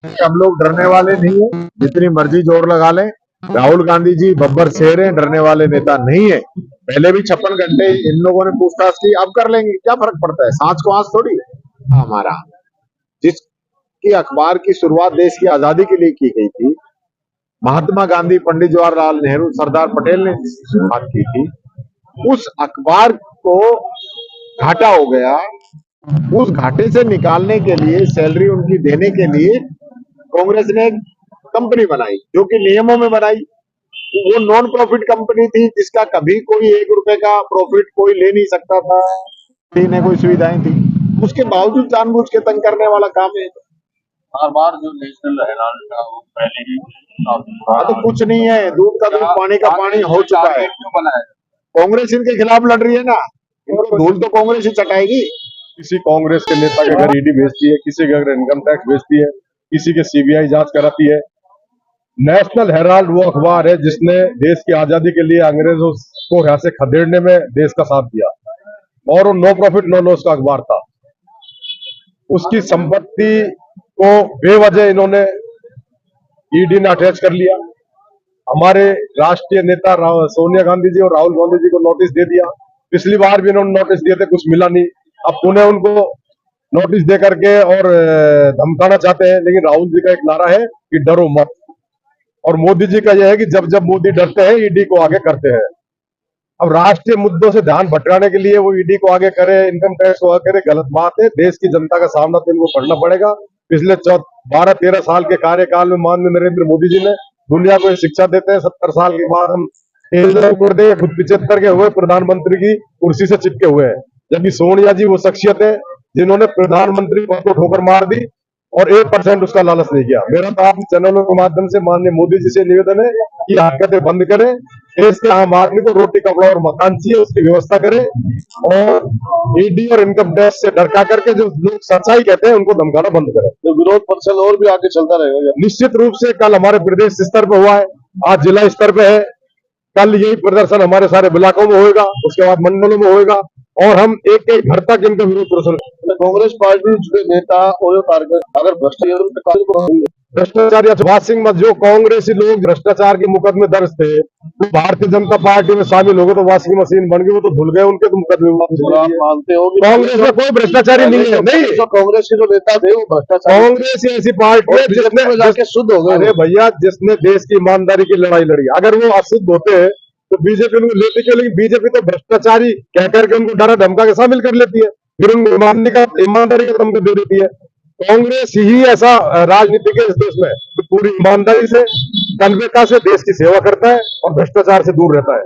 हम लोग डरने वाले नहीं है, जितनी मर्जी जोर लगा लें। राहुल गांधी जी बब्बर शेर हैं, डरने वाले नेता नहीं है। पहले भी 56 घंटे इन लोगों ने पूछताछ की, अब कर लेंगे, क्या फर्क पड़ता है, सांस को आंच थोड़ी हमारा। जिसकी अखबार की शुरुआत देश की आजादी के लिए की गई थी, महात्मा गांधी, पंडित जवाहरलाल नेहरू, सरदार पटेल ने शुरुआत की थी, उस अखबार को घाटा हो गया। उस घाटे से निकालने के लिए, सैलरी उनकी देने के लिए कांग्रेस ने एक कंपनी बनाई, जो कि नियमों में बनाई। वो नॉन प्रॉफिट कंपनी थी, जिसका कभी कोई 1 रुपए का प्रॉफिट कोई ले नहीं सकता था, ने कोई सुविधाएं थी, उसके बावजूद जानबूझ के तंग करने वाला काम है। हर बार जो नेशनल हेराल्ड था वो पहले ही तो कुछ नहीं है, दूध का दूध पानी का पानी हो चुका है। क्यों बनाया? कांग्रेस इनके खिलाफ लड़ रही है ना, इनको धूल तो कांग्रेस ही चटाएगी। किसी कांग्रेस के नेता के घर ईडी भेजती है, किसी के घर इनकम टैक्स भेजती है, किसी के सीबीआई जांच कराती है। नेशनल हेराल्ड वो अखबार है जिसने देश की आजादी के लिए अंग्रेजों को यहाँ से खदेड़ने में देश का साथ दिया, और वो नो प्रॉफिट नो लॉस का अखबार था। उसकी संपत्ति को बेवजह इन्होंने ईडी ने अटैच कर लिया। हमारे राष्ट्रीय नेता सोनिया गांधी जी और राहुल गांधी जी को नोटिस दे दिया। पिछली बार भी इन्होंने नोटिस दिए थे, कुछ मिला नहीं। अब पुनः उनको नोटिस दे करके और धमकाना चाहते हैं, लेकिन राहुल जी का एक नारा है कि डरो मत, और मोदी जी का यह है कि जब जब मोदी डरते हैं ईडी को आगे करते हैं। अब राष्ट्रीय मुद्दों से ध्यान भटकाने के लिए वो ईडी को आगे करे, इनकम टैक्स को आगे करे, गलत बात है। देश की जनता का सामना तो इनको करना पड़ेगा। पिछले 12-13 साल के कार्यकाल में माननीय नरेंद्र मोदी जी ने दुनिया को शिक्षा देते हैं। 70 साल के बाद हम 75 के हुए प्रधानमंत्री की कुर्सी से चिपके हुए हैं, जबकि सोनिया जी वो शख्सियत है जिन्होंने प्रधानमंत्री पद को ठोकर मार दी और 1% उसका लालच नहीं किया। मेरा तो आपके चैनलों के माध्यम से माननीय मोदी जी से निवेदन है कि हरकतें बंद करें। देश के आम आदमी को रोटी, कपड़ा और मकान चाहिए, उसकी व्यवस्था करें, और ईडी और इनकम टैक्स से डरका करके जो लोग सच्चाई कहते हैं उनको धमकाना बंद करें। तो विरोध प्रदर्शन और भी आगे चलता रहेगा? निश्चित रूप से कल हमारे प्रदेश स्तर पर हुआ है, आज जिला स्तर पे है। कल यही प्रदर्शन हमारे सारे ब्लॉकों में होगा, उसके बाद मंडलों में होगा, और हम एक एक घर तक इनका विरोध प्रदर्शन। कांग्रेस पार्टी जुड़े नेता और कार्यकर्ता अगर भ्रष्टाचार या वाशिंग मत, जो कांग्रेसी लोग भ्रष्टाचार के मुकदमे दर्ज थे वो भारतीय जनता पार्टी में शामिल हो गए तो वाशिंग मशीन बन गए, वो तो धुल गए, उनके तो मुकदमे मानते हो कांग्रेस में कोई भ्रष्टाचारी नहीं है। नहीं, तो कांग्रेस के जो नेता थे वो भ्रष्टाचार, कांग्रेस ऐसी पार्टी है जिसने जाके शुद्ध हो गए। अरे भैया, जिसने देश की ईमानदारी की लड़ाई लड़ी, अगर वो अशुद्ध होते हैं तो बीजेपी उनको लेती क्यों? लेकिन बीजेपी तो भ्रष्टाचारी कह करके उनको डरा धमका के शामिल कर लेती है, फिर उनको ईमानदारी का धमका दे देती है। कांग्रेस ही ऐसा राजनीति के इस देश में तो पूरी ईमानदारी से, तन्मयता से देश की सेवा करता है और भ्रष्टाचार से दूर रहता है।